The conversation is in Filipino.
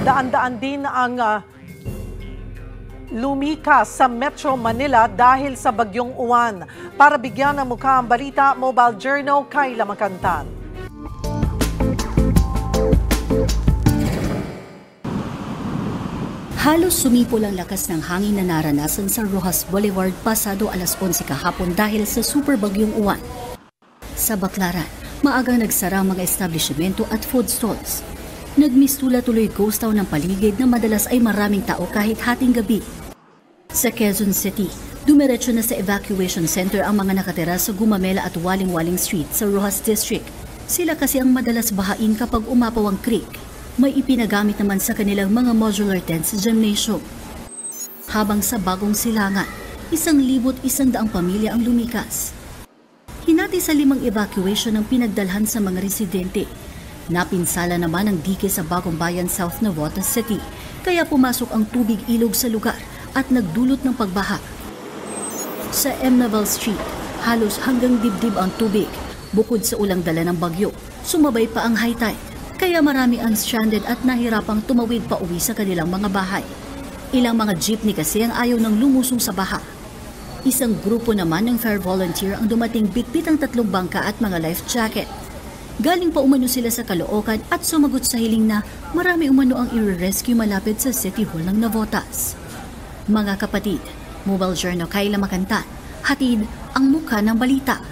Daan-daan din ang lumikas sa Metro Manila dahil sa Bagyong Uwan. Para bigyan ng mukha ang balita, Mobile Journal, Kayla Makantan. Halos sumipol ang lakas ng hangin na naranasan sa Rojas Boulevard pasado alas 11 kahapon dahil sa super bagyong uwan. Sa Baclaran, maagang nagsara ang mga establishmento at food stalls. Nagmistula tuloy ghost town ng paligid na madalas ay maraming tao kahit hating gabi. Sa Quezon City, dumiretso na sa evacuation center ang mga nakatira sa Gumamela at Waling-Waling Street sa Rojas District. Sila kasi ang madalas bahain kapag umapaw ang creek. May ipinagamit naman sa kanilang mga modular tents sa gymnasium. Habang sa Bagong Silangan, 1,100 pamilya ang lumikas. Hinati sa 5 evacuation ang pinagdalhan sa mga residente. Napinsala naman ang dike sa Bagong Bayan, South Navotas City, kaya pumasok ang tubig ilog sa lugar at nagdulot ng pagbaha. Sa M. Naval Street, halos hanggang dibdib ang tubig. Bukod sa ulang dala ng bagyo, sumabay pa ang high tide. Kaya marami ang stranded at nahirapang tumawid pa uwi sa kanilang mga bahay. Ilang mga jeepney kasi ang ayaw ng lumusong sa baha. Isang grupo naman ng fire volunteer ang dumating bitbit ang 3 bangka at mga life jacket. Galing pa umano sila sa Caloocan at sumagot sa hiling na marami umano ang i-rescue malapit sa City Hall ng Navotas. Mga kapatid, Mobile Journal, Kayla Makantan, hatid ang mukha ng balita.